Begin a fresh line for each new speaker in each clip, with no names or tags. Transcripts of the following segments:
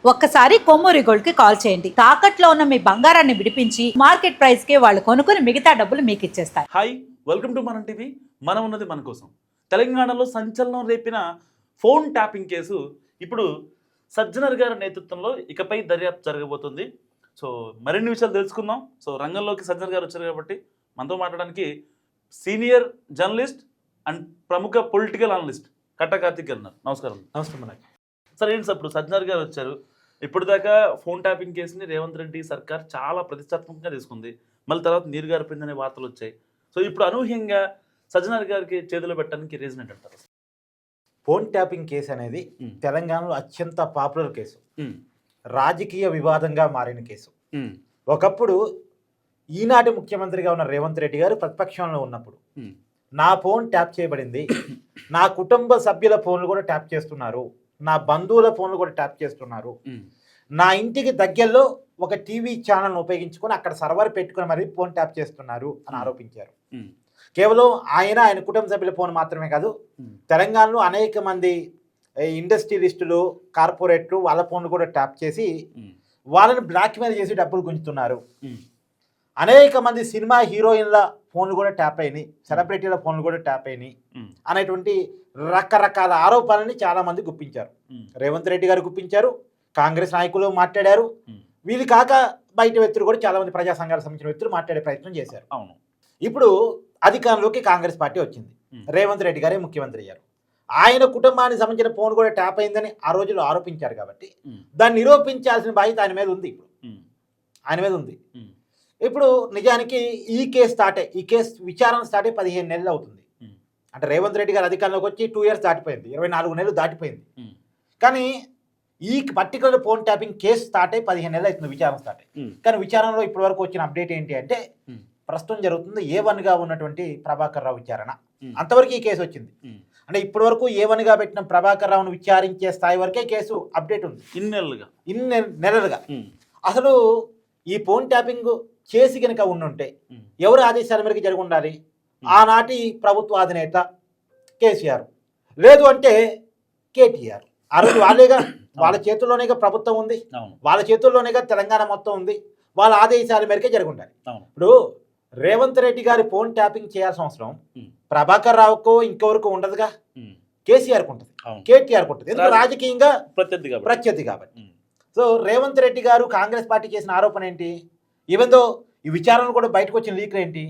ఒక్కసారి కొమ్మూరి గోల్డ్ కి కాల్ చేయండి. తాకట్లో ఉన్న మీ బంగారాన్ని విడిపించి మార్కెట్ ప్రైస్ కి వాళ్ళు కొనుక్కుని మిగతా డబ్బులు మీకు ఇచ్చేస్తారు.
హాయ్, వెల్కమ్ టు మనం టీవీ. మనం ఉన్నది మన కోసం. తెలంగాణలో సంచలనం రేపిన ఫోన్ ట్యాపింగ్ కేసు ఇప్పుడు సజ్జనర్ గారి నేతృత్వంలో ఇకపై దర్యాప్తు జరగబోతుంది. సో మరిన్ని విషయాలు తెలుసుకుందాం. సో రంగంలోకి సజ్జనర్ గారు వచ్చారు కాబట్టి మనతో మాట్లాడడానికి సీనియర్ జర్నలిస్ట్ అండ్ ప్రముఖ పొలిటికల్ అనలిస్ట్ కట్టా కార్తిక్ గారు ఉన్నారు. నమస్కారం.
నమస్తే.
సార్ ఏంటి సార్, ఇప్పుడు సజ్జనర్ గారు వచ్చారు. ఇప్పటిదాకా ఫోన్ ట్యాపింగ్ కేసుని రేవంత్ రెడ్డి సర్కార్ చాలా ప్రతిష్టాత్మకంగా తీసుకుంది. మళ్ళీ తర్వాత నీరు గారిపోయిందనే వార్తలు వచ్చాయి. సో ఇప్పుడు అనూహ్యంగా సజ్జనర్ గారికి చేతిలో పెట్టడానికి రీజన్ ఏంటంటారు?
ఫోన్ ట్యాపింగ్ కేసు అనేది తెలంగాణలో అత్యంత పాపులర్ కేసు, రాజకీయ వివాదంగా మారిన కేసు. ఒకప్పుడు ఈనాటి ముఖ్యమంత్రిగా ఉన్న రేవంత్ రెడ్డి గారు ప్రతిపక్షంలో ఉన్నప్పుడు నా ఫోన్ ట్యాప్ చేయబడింది, నా కుటుంబ సభ్యుల ఫోన్లు కూడా ట్యాప్ చేస్తున్నారు, నా బంధువుల ఫోన్లు కూడా ట్యాప్ చేస్తున్నారు, నా ఇంటికి దగ్గరలో ఒక టీవీ ఛానల్ను ఉపయోగించుకొని అక్కడ సర్వర్ పెట్టుకుని మరీ ఫోన్ ట్యాప్ చేస్తున్నారు అని ఆరోపించారు. కేవలం ఆయన కుటుంబ సభ్యుల ఫోన్ మాత్రమే కాదు, తెలంగాణలో అనేక మంది ఇండస్ట్రియలిస్టులు, కార్పొరేట్లు వాళ్ళ ఫోన్లు కూడా ట్యాప్ చేసి వాళ్ళని బ్లాక్మెయిల్ చేసి డబ్బులు గుంజుతున్నారు. అనేక మంది సినిమా హీరోయిన్ల ఫోన్లు కూడా ట్యాప్ అయినాయి, సెలబ్రిటీల ఫోన్లు కూడా ట్యాప్ అయినాయి అనేటువంటి రకరకాల ఆరోపణలని చాలామంది గుప్పించారు. రేవంత్ రెడ్డి గారు గుప్పించారు, కాంగ్రెస్ నాయకులు మాట్లాడారు, వీళ్ళు కాక బయట వ్యక్తులు కూడా చాలామంది ప్రజా సంఘాలకు సంబంధించిన వ్యక్తులు మాట్లాడే ప్రయత్నం చేశారు.
అవును.
ఇప్పుడు అధికారంలోకి కాంగ్రెస్ పార్టీ వచ్చింది, రేవంత్ రెడ్డి గారే ముఖ్యమంత్రి అయ్యారు. ఆయన కుటుంబానికి సంబంధించిన ఫోన్ కూడా ట్యాప్ అయిందని ఆ రోజుల్లో ఆరోపించారు కాబట్టి దాన్ని నిరూపించాల్సిన బాధ్యత ఆయన మీద ఉంది. ఆయన మీద ఉంది. ఇప్పుడు నిజానికి ఈ కేసు విచారణ స్టార్ట్ అయ్యి 15 నెలలు అవుతుంది. అంటే రేవంత్ రెడ్డి గారు అధికారంలోకి వచ్చి 2 years దాటిపోయింది, 24 నెలలు దాటిపోయింది. కానీ ఈ particular phone tapping case start అయ్యి 15 నెలలు అవుతుంది విచారణ స్టార్ట్ అయ్యి. కానీ విచారణలో ఇప్పటి వరకు వచ్చిన అప్డేట్ ఏంటి అంటే ప్రస్తుతం జరుగుతుంది A1గా ఉన్నటువంటి ప్రభాకర్ రావు విచారణ. అంతవరకు ఈ కేసు వచ్చింది. అంటే ఇప్పటి వరకు A1గా పెట్టిన ప్రభాకర్ రావును విచారించే స్థాయి వరకే కేసు అప్డేట్ ఉంది. ఇన్ని నెలలుగా అసలు ఈ ఫోన్ ట్యాపింగ్ చేసి కనుక ఉండుంటే ఎవరి ఆదేశాల మేరకు జరిగి ఉండాలి? ఆనాటి ప్రభుత్వ అధినేత కేసీఆర్, లేదు అంటే కేటీఆర్. ఆ రోజు వాళ్ళేగా, వాళ్ళ చేతుల్లోనేగా ప్రభుత్వం ఉంది, వాళ్ళ చేతుల్లోనేగా తెలంగాణ మొత్తం ఉంది, వాళ్ళ ఆదేశాల మేరకే జరిగి ఉండాలి. ఇప్పుడు రేవంత్ రెడ్డి గారి ఫోన్ ట్యాపింగ్ చేయాల్సిన అవసరం ప్రభాకర్ రావుకో ఇంకెవరికో ఉండదుగా, కేసీఆర్కి ఉంటుంది, కేటీఆర్కి ఉంటుంది. ఎందుకంటే రాజకీయంగా ప్రత్యర్థి కాబట్టి. సో రేవంత్ రెడ్డి గారు కాంగ్రెస్ పార్టీ చేసిన ఆరోపణ ఏంటి? ఈవెందో ఈ విచారణలు కూడా బయటకు వచ్చిన లీకులు ఏంటి?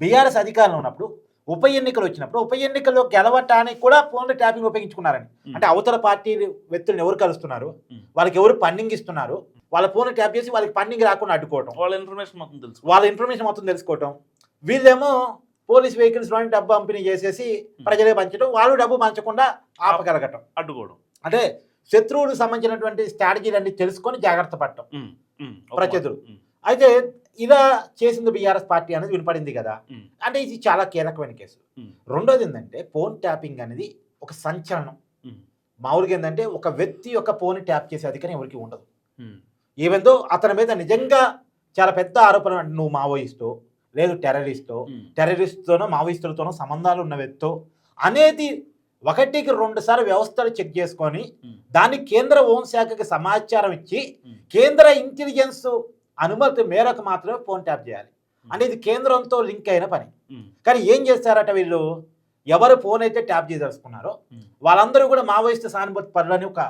బీఆర్ఎస్ అధికారంలో ఉన్నప్పుడు ఉప ఎన్నికలు వచ్చినప్పుడు ఉప ఎన్నికల్లో గెలవటానికి కూడా ఫోన్లు ట్యాపింగ్ ఉపయోగించుకున్నారని. అంటే అవతల పార్టీ వ్యక్తులను ఎవరు కలుస్తున్నారు, వాళ్ళకి ఎవరు ఫండింగ్ ఇస్తున్నారు, వాళ్ళ ఫోన్లు ట్యాప్ చేసి వాళ్ళకి ఫండింగ్ రాకుండా అడ్డుకోవటం, వాళ్ళ ఇన్ఫర్మేషన్ మొత్తం తెలుసుకోవటం. వీళ్ళేమో పోలీస్ వెహికల్స్లోని డబ్బు పంపిణీ చేసేసి ప్రజలే పంచడం, వాళ్ళు డబ్బు పంచకుండా ఆపగలగటం,
అడ్డుకోవడం.
అంటే శత్రువులకు సంబంధించినటువంటి స్ట్రాటజీలన్నీ తెలుసుకొని జాగ్రత్త పడటం ప్రత్యర్థులు. అయితే ఇలా చేసింది బీఆర్ఎస్ పార్టీ అనేది వినపడింది కదా. అంటే ఇది చాలా కీలకమైన కేసు. రెండోది ఏంటంటే ఫోన్ ట్యాపింగ్ అనేది ఒక సంచలనం. మామూలుగా ఏంటంటే ఒక వ్యక్తి యొక్క ఫోన్ ట్యాప్ చేసే అధికారం ఎవరికి ఉండదు. ఈవెందో అతని మీద నిజంగా చాలా పెద్ద ఆరోపణ, అంటే నువ్వు మావోయిస్టో లేదు టెర్రరిస్ట్తోనో మావోయిస్టులతోనో సంబంధాలు ఉన్న వ్యక్తో అనేది 1కి 2 సార్లు వ్యవస్థలు చెక్ చేసుకొని దాన్ని కేంద్ర హోంశాఖకి సమాచారం ఇచ్చి కేంద్ర ఇంటెలిజెన్స్ అనుమతి మేరకు మాత్రమే ఫోన్ ట్యాప్ చేయాలి. అంటే ఇది కేంద్రంతో లింక్ అయిన పని. కానీ ఏం చేస్తారట వీళ్ళు, ఎవరు ఫోన్ అయితే ట్యాప్ చేయదలుచుకున్నారో వాళ్ళందరూ కూడా మావోయిస్టు సానుభూతి పరులని ఒక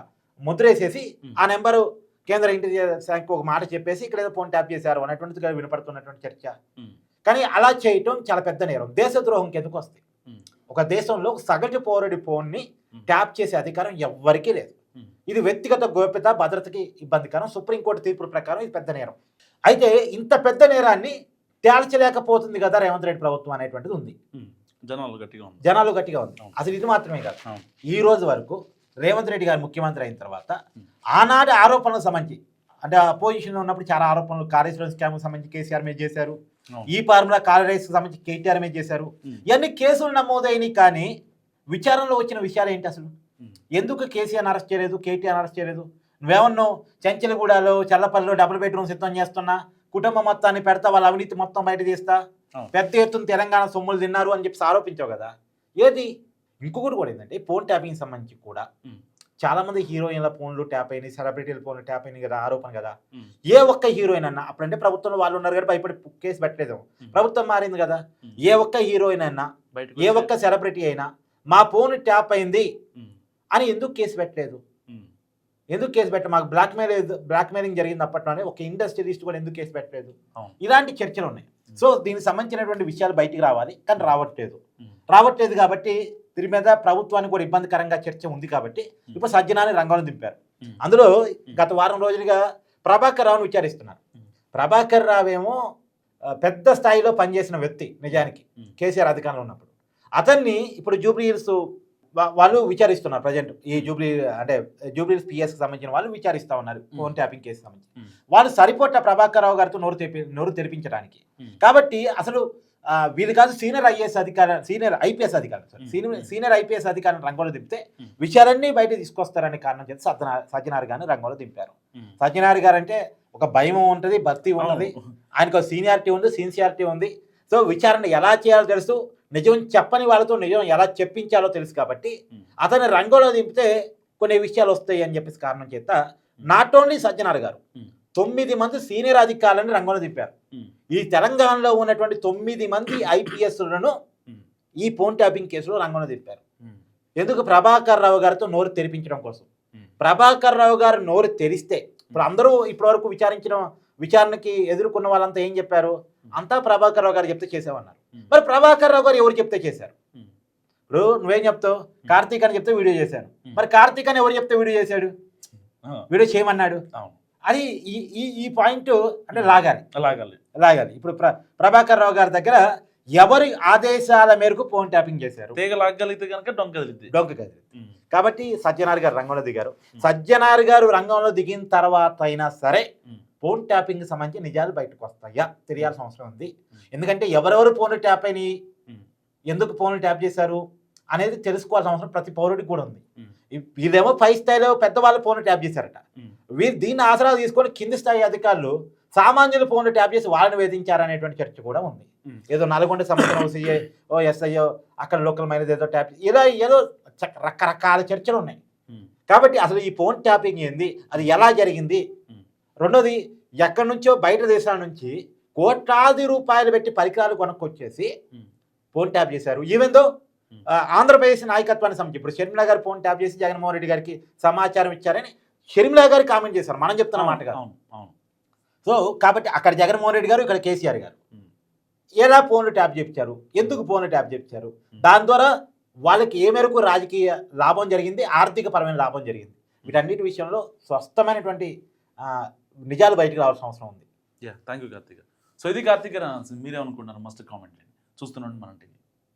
ముద్రేసేసి ఆ నెంబరు కేంద్ర ఇంటెలిజెన్స్ శాఖకు ఒక మాట చెప్పేసి ఇక్కడ ఏదో ఫోన్ ట్యాప్ చేశారు అనేటువంటిది వినపడుతున్నటువంటి చర్చ. కానీ అలా చేయటం చాలా పెద్ద నేరం, దేశద్రోహంకి ఎందుకు వస్తాయి. ఒక దేశంలో సగటు పౌరుడి ఫోన్ని ట్యాప్ చేసే అధికారం ఎవ్వరికీ లేదు. ఇది వ్యక్తిగత గోప్యత భద్రతకి ఇబ్బందికరం. సుప్రీంకోర్టు తీర్పుల ప్రకారం ఇది పెద్ద నేరం. అయితే ఇంత పెద్ద నేరాన్ని తేల్చలేకపోతుంది కదా రేవంత్ రెడ్డి ప్రభుత్వం అనేటువంటిది ఉంది. జనాలు గట్టిగా ఉంది. అసలు ఇది మాత్రమే కాదు, ఈ రోజు వరకు రేవంత్ రెడ్డి గారు ముఖ్యమంత్రి అయిన తర్వాత ఆనాటి ఆరోపణలకు సంబంధించి, అంటే అపోజిషన్లో ఉన్నప్పుడు చాలా ఆరోపణలు కాళేశ్వరం స్కామ్కి సంబంధించి కేసీఆర్ మీద చేశారు, ఈ ఫార్ములా కాలరైస్కి సంబంధించి కేటీఆర్ మీద చేశారు. ఇవన్నీ కేసులు నమోదైనవి. కానీ విచారణలో వచ్చిన విషయాలు ఏంటి? అసలు ఎందుకు కేసీఆర్ అరెస్ట్ చేయలేదు, కేటీఆర్ అరెస్ట్ చేయలేదు? నువ్వేమన్నావు, చెంచలగూడలో చల్లపల్లిలో డబుల్ బెడ్రూమ్ సిద్ధం చేస్తున్నా, కుటుంబం మొత్తాన్ని పెడతా, వాళ్ళ అవినీతి మొత్తం బయట తీస్తా, పెద్ద ఎత్తున తెలంగాణ సొమ్ములు తిన్నారు అని చెప్పి ఆరోపించావు కదా. ఏది? ఇంకొకటి కూడా ఏంటంటే ఫోన్ ట్యాపింగ్ సంబంధించి కూడా చాలా మంది హీరోయిన్ల ఫోన్లు ట్యాప్ అయినాయి, సెలబ్రిటీల ఫోన్లు ట్యాప్ అయినాయి కదా, ఆరోపణ కదా.
ఉమ్.
ఏ ఒక్క హీరోయిన్ అన్నా, అప్పుడంటే ప్రభుత్వంలో వాళ్ళు ఉన్నారు కాబట్టి భయపడి కేసు పెట్టలేదు, ప్రభుత్వం మారింది కదా. ఏ ఒక్క హీరోయిన్ అయినా,
బయటకు
ఏ
వచ్చే-
ఒక్క సెలబ్రిటీ అయినా మా ఫోన్ ట్యాప్ అయింది
ఉమ్.
అని ఎందుకు కేసు పెట్టలేదు?
ఉమ్.
ఎందుకు కేసు పెట్టలేదు? మాకు బ్లాక్మెయిలింగ్ జరిగింది అప్పట్లోనే, ఒక ఇండస్ట్రియలిస్ట్ కూడా ఎందుకు కేసు పెట్టలేదు?
అవును.
ఇలాంటి చర్చలు ఉన్నాయి. సో దీనికి సంబంధించినటువంటి విషయాలు బయటికి రావాలి, కానీ రావట్లేదు.
ఉమ్.
రావట్లేదు కాబట్టి దీని మీద ప్రభుత్వానికి కూడా ఇబ్బందికరంగా చర్చ ఉంది కాబట్టి ఇప్పుడు సజ్జనాన్ని రంగంలో దింపారు.
ఉమ్.
అందులో గత వారం రోజులుగా ప్రభాకర్ రావును విచారిస్తున్నారు. ప్రభాకర్ రావు ఏమో పెద్ద స్థాయిలో పనిచేసిన వ్యక్తి నిజానికి, కేసీఆర్ అధికారంలో ఉన్నప్పుడు. అతన్ని ఇప్పుడు జూబ్లీ హిల్స్ వాళ్ళు విచారిస్తున్నారు ప్రజెంట్. ఈ జూబ్లీ హిల్స్ పిఎస్కి సంబంధించిన వాళ్ళు విచారిస్తూ ఉన్నారు ఫోన్ ట్యాపింగ్ కేసు సంబంధించి. వాళ్ళు సరిపోట ప్రభాకర్ రావు గారితో నోరు తెరిపించడానికి. కాబట్టి అసలు వీళ్ళు కాదు, సీనియర్ ఐపీఎస్ అధికారులు సీనియర్ ఐపీఎస్ అధికారులను రంగంలో దింపితే విషయాలన్నీ బయట తీసుకొస్తారనే కారణం చేసి సజ్జనార్ గారిని రంగంలో దింపారు. సజ్జనార్ గారు అంటే ఒక భయం ఉంటుంది, భక్తి ఉన్నది, ఆయనకు ఒక సీనియారిటీ ఉంది, సిన్సియారిటీ ఉంది. సో విచారణ ఎలా చేయాలో తెలుసు, నిజం చెప్పని వాళ్ళతో నిజం ఎలా చెప్పించాలో తెలుసు కాబట్టి అతని రంగంలో దింపితే కొన్ని విషయాలు వస్తాయి అని చెప్పేసి కారణం చేత నాట్ ఓన్లీ సజ్జనార్ గారు 9 మంది సీనియర్ అధికారులను రంగంలో దింపారు. ఈ తెలంగాణలో ఉన్నటువంటి 9 మంది ఐపీఎస్లను ఈ ఫోన్ ట్యాపింగ్ కేసులో రంగంలో దింపారు. ఎందుకు? ప్రభాకర్ రావు గారితో నోరు తెరిపించడం కోసం. ప్రభాకర్ రావు గారు నోరు తెరిస్తే ఇప్పుడు అందరూ ఇప్పటివరకు విచారణకి ఎదుర్కొన్న వాళ్ళంతా ఏం చెప్పారు? అంతా ప్రభాకర్ రావు గారు చెప్తే చేసామన్నారు. మరి ప్రభాకర్ రావు గారు ఎవరు చెప్తే చేశారు? ఇప్పుడు నువ్వేం చెప్తావు? కార్తీక్ అని చెప్తే వీడియో చేశాను. మరి కార్తీక్ అని ఎవరు చెప్తే వీడియో చేశాడు? వీడియో చేయమన్నాడు. అది ఈ పాయింట్ అంటే లాగాలి. ఇప్పుడు ప్రభాకర్ రావు గారి దగ్గర ఎవరి ఆదేశాల మేరకు ఫోన్ ట్యాపింగ్ చేశారు?
లాగలిగితే కనుక
డొంక కదిలి. కాబట్టి సజ్జనార్ గారు రంగంలో దిగారు. సజ్జనార్ గారు రంగంలో దిగిన తర్వాత అయినా సరే ఫోన్ ట్యాపింగ్ సంబంధించి నిజాలు బయటకు వస్తాయా తెలియాల్సిన అవసరం ఉంది. ఎందుకంటే ఎవరెవరు ఫోన్లు ట్యాప్ అయినాయి, ఎందుకు ఫోన్లు ట్యాప్ చేశారు అనేది తెలుసుకోవాల్సిన అవసరం ప్రతి పౌరుడికి కూడా ఉంది. వీళ్ళేమో పై స్థాయిలో పెద్దవాళ్ళు ఫోన్లు ట్యాప్ చేశారట. వీరు దీన్ని ఆసరా తీసుకొని కింది స్థాయి అధికారులు సామాన్యుల ఫోన్లు ట్యాప్ చేసి వాళ్ళని వేధించారనేటువంటి చర్చ కూడా ఉంది. ఏదో నల్గొండ సంబంధించిన సిఐ ఎస్ఐఓ అక్కడ లోకల్ మైనస్ ఏదో ట్యాప్ ఏదో రకరకాల చర్చలు ఉన్నాయి. కాబట్టి అసలు ఈ ఫోన్ ట్యాపింగ్ ఏంది, అది ఎలా జరిగింది, రెండోది ఎక్కడి నుంచో బయట దేశాల నుంచి కోట్లాది రూపాయలు పెట్టి పరికరాలు కొనుక్కొచ్చేసి ఫోన్ ట్యాప్ చేశారు. ఈవెన్ దో ఆంధ్రప్రదేశ్ నాయకత్వానికి సంబంధించి ఇప్పుడు షర్మిల గారు ఫోన్ ట్యాప్ చేసి జగన్మోహన్ రెడ్డి గారికి సమాచారం ఇచ్చారని షర్మిల గారు కామెంట్ చేశారు. మనం చెప్తున్న మాటగా. సో కాబట్టి అక్కడ జగన్మోహన్ రెడ్డి గారు, ఇక్కడ కేసీఆర్ గారు ఎలా ఫోన్లు ట్యాప్ చేయించారు, ఎందుకు ఫోన్లు ట్యాప్ చేయించారు, దాని ద్వారా వాళ్ళకి ఏ మేరకు రాజకీయ లాభం జరిగింది, ఆర్థిక పరమైన లాభం జరిగింది, వీటన్నిటి విషయంలో స్పష్టమైనటువంటి నిజాలు బయటకు రావాల్సిన అవసరం ఉంది.
Thank you Karthik. సో ఇది కార్తీక్ గారు మీరేమనుకుంటున్నారు? మస్ట్ కామెంట్ చూస్తున్నాండి మన టీవీ.